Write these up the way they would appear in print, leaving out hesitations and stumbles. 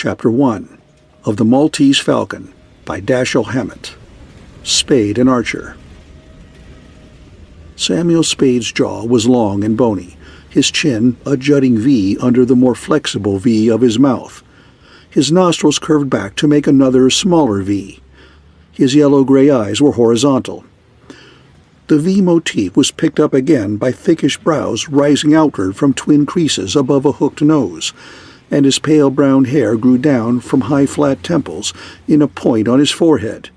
Chapter 1 of The Maltese Falcon by Dashiell Hammett. Spade and Archer. Samuel Spade's jaw was long and bony, his chin a jutting V under the more flexible V of his mouth. His nostrils curved back to make another smaller V. His yellow-gray eyes were horizontal. The V motif was picked up again by thickish brows rising outward from twin creases above a hooked nose, and his pale brown hair grew down from high flat temples in a point on his forehead.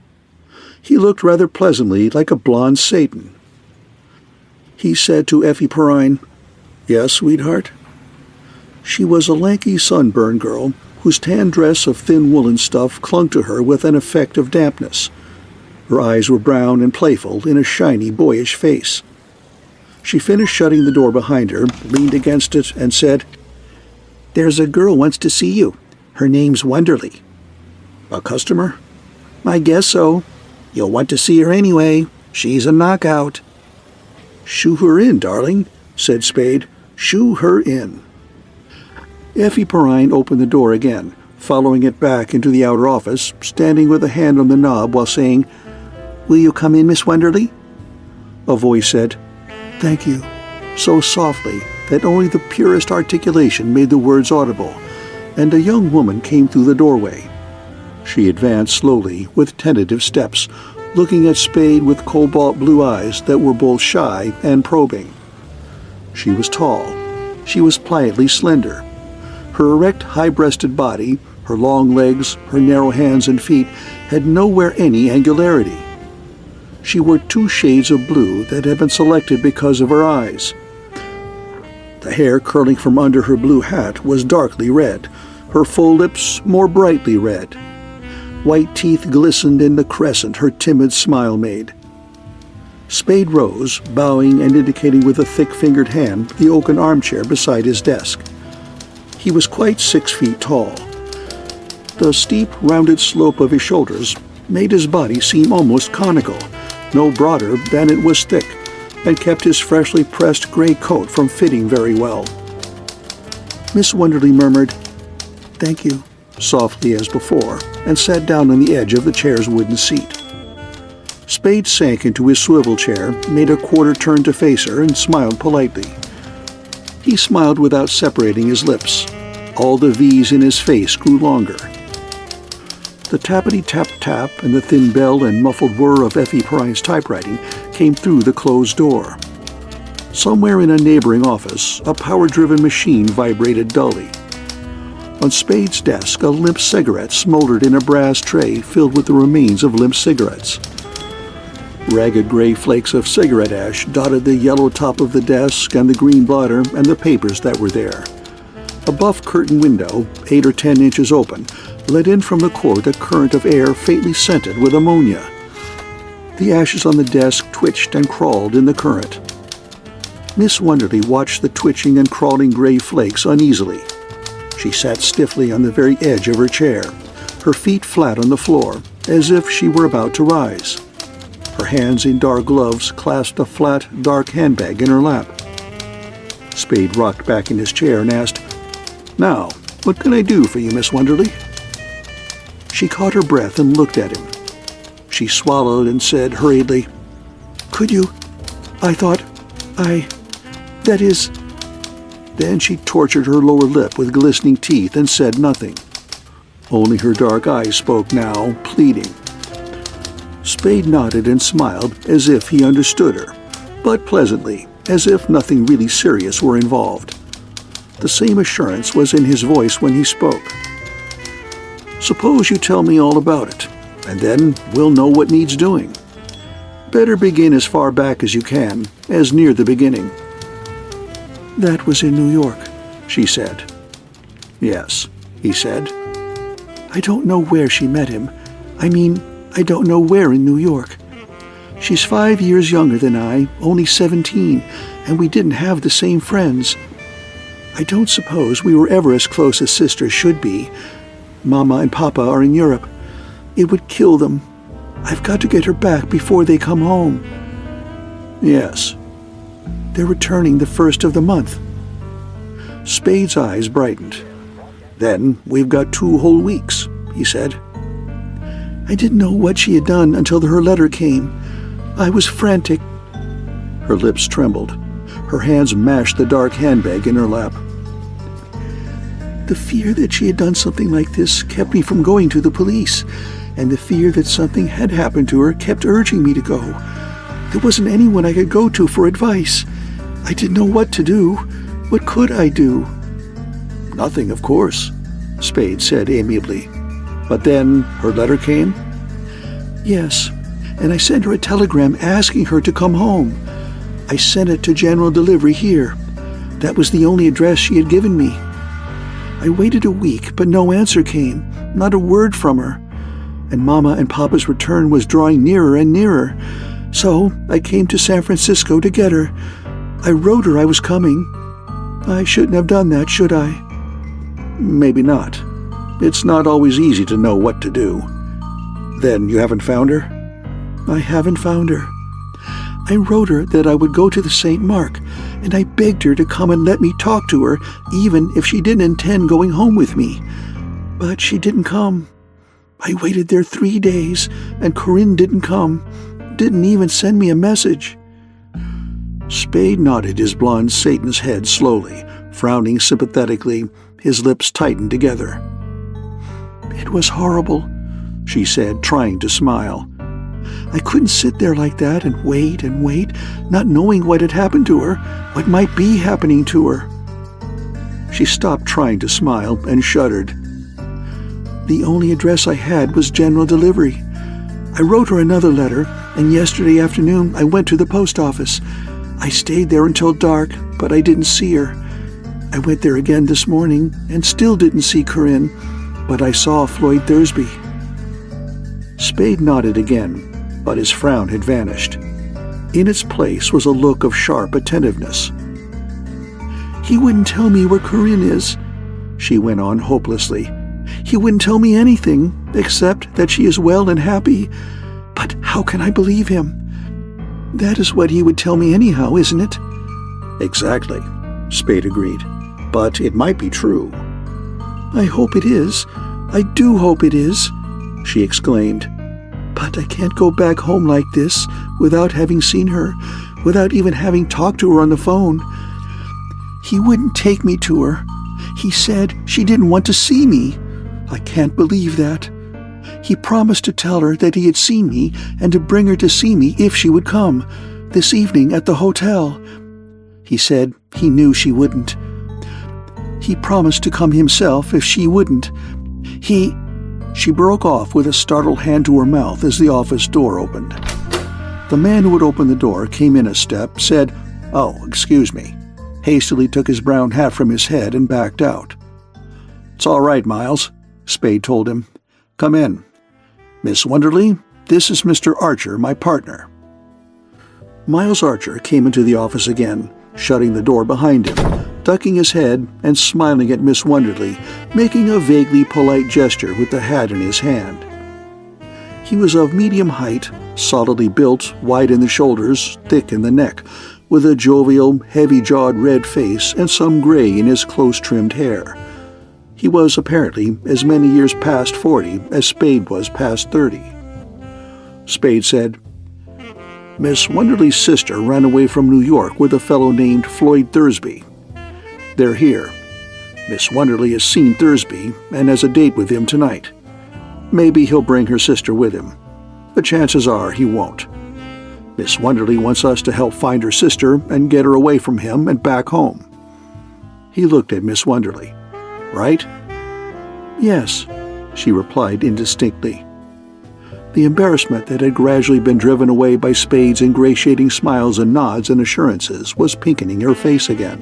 He looked rather pleasantly like a blonde Satan. He said to Effie Perrine, "Yes, sweetheart?" She was a lanky sunburned girl whose tan dress of thin woolen stuff clung to her with an effect of dampness. Her eyes were brown and playful in a shiny, boyish face. She finished shutting the door behind her, leaned against it, and said, "There's a girl wants to see you. Her name's Wonderly." "A customer?" "I guess so. You'll want to see her anyway. She's a knockout." "Shoo her in, darling," said Spade. "Shoo her in." Effie Perrine opened the door again, following it back into the outer office, standing with a hand on the knob while saying, "Will you come in, Miss Wonderly?" A voice said, "Thank you," so softly that only the purest articulation made the words audible, and a young woman came through the doorway. She advanced slowly, with tentative steps, looking at Spade with cobalt blue eyes that were both shy and probing. She was tall. She was pliantly slender. Her erect, high-breasted body, her long legs, her narrow hands and feet had nowhere any angularity. She wore 2 shades of blue that had been selected because of her eyes. The hair curling from under her blue hat was darkly red, her full lips more brightly red. White teeth glistened in the crescent her timid smile made. Spade rose, bowing and indicating with a thick-fingered hand the oaken armchair beside his desk. He was quite 6 feet tall. The steep, rounded slope of his shoulders made his body seem almost conical, no broader than it was thick, and kept his freshly pressed gray coat from fitting very well. Miss Wonderly murmured, "Thank you," softly as before, and sat down on the edge of the chair's wooden seat. Spade sank into his swivel chair, made a quarter turn to face her, and smiled politely. He smiled without separating his lips. All the V's in his face grew longer. The tappity-tap-tap and the thin bell and muffled whir of Effie Perrine's typewriting came through the closed door. Somewhere in a neighboring office, a power-driven machine vibrated dully. On Spade's desk, a limp cigarette smoldered in a brass tray filled with the remains of limp cigarettes. Ragged gray flakes of cigarette ash dotted the yellow top of the desk and the green blotter and the papers that were there. A buff curtain window, 8 or 10 inches open, let in from the court a current of air faintly scented with ammonia. The ashes on the desk twitched and crawled in the current. Miss Wonderly watched the twitching and crawling gray flakes uneasily. She sat stiffly on the very edge of her chair, her feet flat on the floor, as if she were about to rise. Her hands in dark gloves clasped a flat, dark handbag in her lap. Spade rocked back in his chair and asked, "Now, what can I do for you, Miss Wonderly?" She caught her breath and looked at him. She swallowed and said hurriedly, "Could you? That is..." Then she tortured her lower lip with glistening teeth and said nothing. Only her dark eyes spoke now, pleading. Spade nodded and smiled as if he understood her, but pleasantly, as if nothing really serious were involved. The same assurance was in his voice when he spoke. "Suppose you tell me all about it, and then we'll know what needs doing. Better begin as far back as you can, as near the beginning." "That was in New York," she said. "Yes," he said. "I don't know where she met him. I don't know where in New York. She's 5 years younger than I, only 17, and we didn't have the same friends. I don't suppose we were ever as close as sisters should be. Mama and Papa are in Europe. It would kill them. I've got to get her back before they come home." "Yes." "They're returning the 1st of the month." Spade's eyes brightened. Then we've got 2 whole weeks, he said. I didn't know what she had done until her letter came. I was frantic. Her lips trembled. Her hands mashed the dark handbag in her lap. The fear that she had done something like this kept me from going to the police, and the fear that something had happened to her kept urging me to go. There wasn't anyone I could go to for advice. I didn't know what to do. What could I do? Nothing, of course, Spade said amiably. But then her letter came? Yes, and I sent her a telegram asking her to come home. I sent it to General Delivery here. That was the only address she had given me. I waited a week, but no answer came, not a word from her. And Mama and Papa's return was drawing nearer and nearer. So I came to San Francisco to get her. I wrote her I was coming. I shouldn't have done that, should I? Maybe not. It's not always easy to know what to do. Then you haven't found her? I haven't found her. I wrote her that I would go to the St. Mark, and I begged her to come and let me talk to her, even if she didn't intend going home with me. But she didn't come. I waited there 3 days, and Corinne didn't come. Didn't even send me a message. Spade nodded his blond Satan's head slowly, frowning sympathetically, his lips tightened together. It was horrible, she said, trying to smile. I couldn't sit there like that and wait, not knowing what had happened to her, what might be happening to her. She stopped trying to smile and shuddered. The only address I had was General Delivery. I wrote her another letter, and yesterday afternoon I went to the post office. I stayed there until dark, but I didn't see her. I went there again this morning and still didn't see Corinne, but I saw Floyd Thursby. Spade nodded again, but his frown had vanished. In its place was a look of sharp attentiveness. He wouldn't tell me where Corinne is, she went on hopelessly. He wouldn't tell me anything except that she is well and happy. But how can I believe him? That is what he would tell me anyhow, isn't it? Exactly, Spade agreed. But it might be true. I hope it is. I do hope it is, she exclaimed. But I can't go back home like this without having seen her, without even having talked to her on the phone. He wouldn't take me to her. He said she didn't want to see me. I can't believe that. He promised to tell her that he had seen me and to bring her to see me if she would come, this evening at the hotel. He said he knew she wouldn't. He promised to come himself if she wouldn't. She broke off with a startled hand to her mouth as the office door opened. The man who had opened the door came in a step, said, "Oh, excuse me," hastily took his brown hat from his head and backed out. "It's all right, Miles," Spade told him. "Come in. Miss Wonderly, this is Mr. Archer, my partner." Miles Archer came into the office again, shutting the door behind him, ducking his head and smiling at Miss Wonderly, making a vaguely polite gesture with the hat in his hand. He was of medium height, solidly built, wide in the shoulders, thick in the neck, with a jovial, heavy-jawed red face and some gray in his close-trimmed hair. He was apparently as many years past 40 as Spade was past 30. Spade said, "Miss Wonderly's sister ran away from New York with a fellow named Floyd Thursby. They're here. Miss Wonderly has seen Thursby and has a date with him tonight. Maybe he'll bring her sister with him. The chances are he won't. Miss Wonderly wants us to help find her sister and get her away from him and back home." He looked at Miss Wonderly. "Right?" "Yes," she replied indistinctly. The embarrassment that had gradually been driven away by Spade's ingratiating smiles and nods and assurances was pinkening her face again.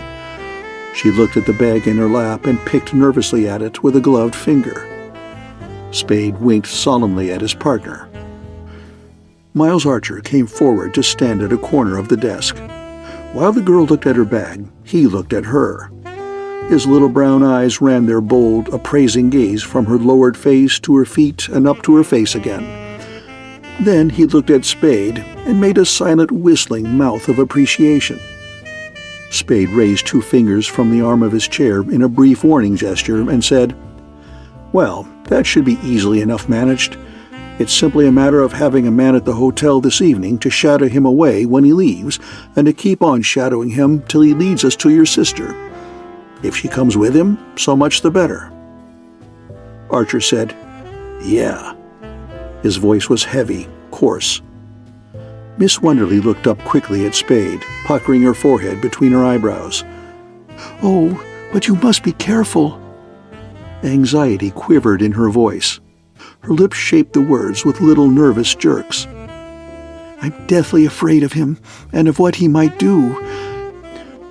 She looked at the bag in her lap and picked nervously at it with a gloved finger. Spade winked solemnly at his partner. Miles Archer came forward to stand at a corner of the desk. While the girl looked at her bag, he looked at her. His little brown eyes ran their bold, appraising gaze from her lowered face to her feet and up to her face again. Then he looked at Spade and made a silent whistling mouth of appreciation. Spade raised 2 fingers from the arm of his chair in a brief warning gesture and said, "Well, that should be easily enough managed. It's simply a matter of having a man at the hotel this evening to shadow him away when he leaves, and to keep on shadowing him till he leads us to your sister. If she comes with him, so much the better." Archer said, "Yeah." His voice was heavy, coarse. Miss Wonderly looked up quickly at Spade, puckering her forehead between her eyebrows. "Oh, but you must be careful." Anxiety quivered in her voice. Her lips shaped the words with little nervous jerks. "I'm deathly afraid of him, and of what he might do.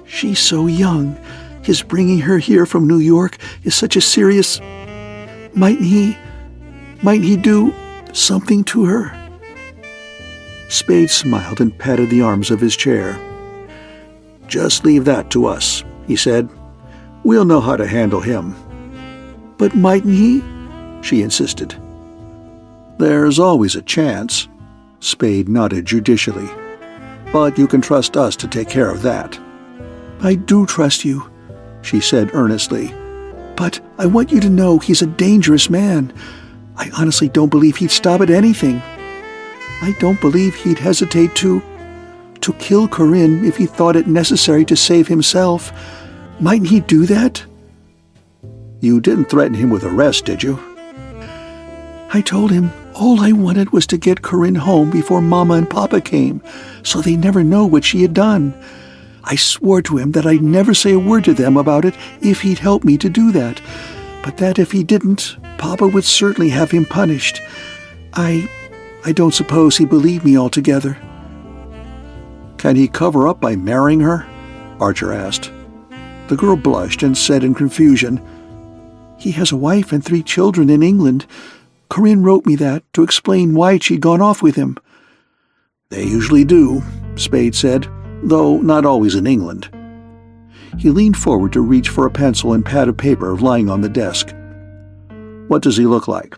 She's so young. His bringing her here from New York is such a serious... Mightn't he do something to her?" Spade smiled and patted the arms of his chair. "Just leave that to us," he said. "We'll know how to handle him." "But mightn't he?" she insisted. "There's always a chance," Spade nodded judicially. "But you can trust us to take care of that." "I do trust you," she said earnestly. "But I want you to know he's a dangerous man. I honestly don't believe he'd stop at anything. I don't believe he'd hesitate to kill Corinne if he thought it necessary to save himself. Mightn't he do that?" "You didn't threaten him with arrest, did you?" "I told him all I wanted was to get Corinne home before Mama and Papa came, so they never know what she had done. I swore to him that I'd never say a word to them about it if he'd help me to do that, but that if he didn't, Papa would certainly have him punished. I don't suppose he believed me altogether." "Can he cover up by marrying her?" Archer asked. The girl blushed and said in confusion, "He has a wife and 3 children in England. Corinne wrote me that to explain why she'd gone off with him." "They usually do," Spade said, "though not always in England." He leaned forward to reach for a pencil and pad of paper lying on the desk. "What does he look like?"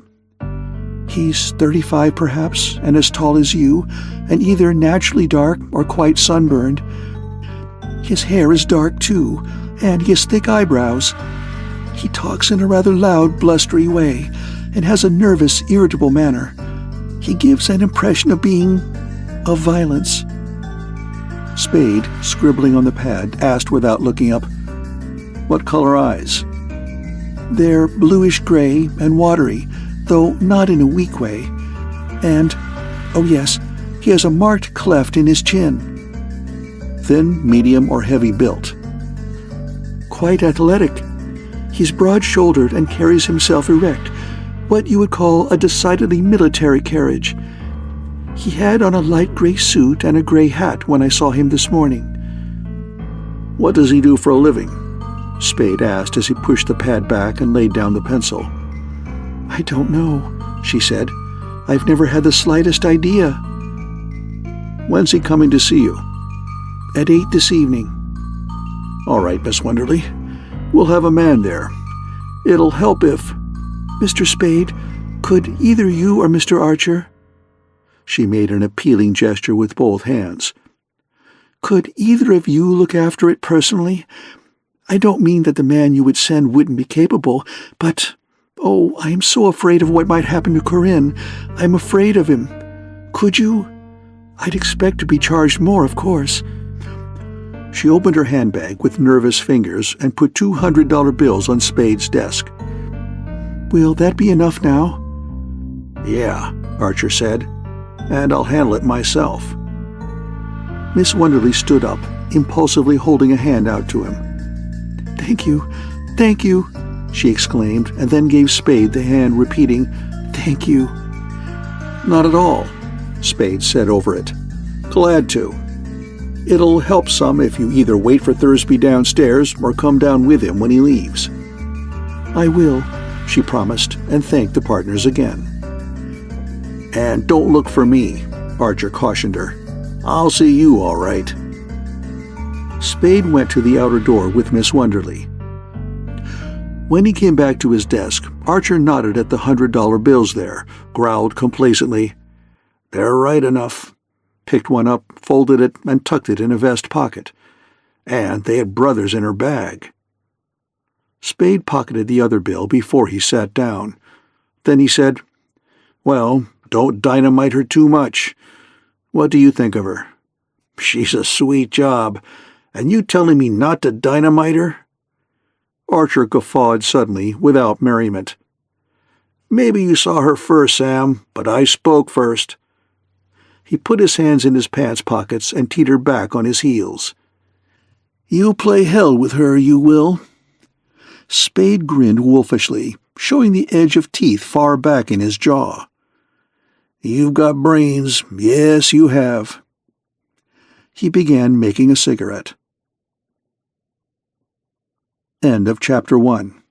"He's 35 perhaps, and as tall as you, and either naturally dark or quite sunburned. His hair is dark too, and he has thick eyebrows. He talks in a rather loud, blustery way, and has a nervous, irritable manner. He gives an impression of being of violence." Spade, scribbling on the pad, asked without looking up, "What color eyes?" "They're bluish-gray and watery, though not in a weak way. And, oh yes, he has a marked cleft in his chin." "Thin, medium, or heavy built?" "Quite athletic. He's broad-shouldered and carries himself erect, what you would call a decidedly military carriage. He had on a light gray suit and a gray hat when I saw him this morning." "What does he do for a living?" Spade asked as he pushed the pad back and laid down the pencil. "I don't know," she said. "I've never had the slightest idea." "When's he coming to see you?" "At 8 this evening." "All right, Miss Wenderly. We'll have a man there. It'll help if—" "Mr. Spade, could either you or Mr. Archer—" She made an appealing gesture with both hands. "Could either of you look after it personally? I don't mean that the man you would send wouldn't be capable, but, oh, I am so afraid of what might happen to Corinne. I'm afraid of him. Could you? I'd expect to be charged more, of course." She opened her handbag with nervous fingers and put $200 bills on Spade's desk. "Will that be enough now?" "Yeah," Archer said, "and I'll handle it myself." Miss Wonderly stood up, impulsively holding a hand out to him. Thank you," she exclaimed, and then gave Spade the hand, repeating, "Thank you." "Not at all," Spade said over it. "Glad to. It'll help some if you either wait for Thursby downstairs or come down with him when he leaves." "I will," she promised, and thanked the partners again. "And don't look for me," Archer cautioned her. "I'll see you all right." Spade went to the outer door with Miss Wonderly. When he came back to his desk, Archer nodded at the $100 bills there, growled complacently, "They're right enough," picked one up, folded it, and tucked it in a vest pocket. and they had brothers in her bag. Spade pocketed the other bill before he sat down. Then he said, "Well, don't dynamite her too much. What do you think of her? She's a sweet job, and you telling me not to dynamite her?" Archer guffawed suddenly, without merriment. "Maybe you saw her first, Sam, but I spoke first." He put his hands in his pants pockets and teetered back on his heels. "You play hell with her, you will." Spade grinned wolfishly, showing the edge of teeth far back in his jaw. "You've got brains. Yes, you have." He began making a cigarette. End of chapter 1.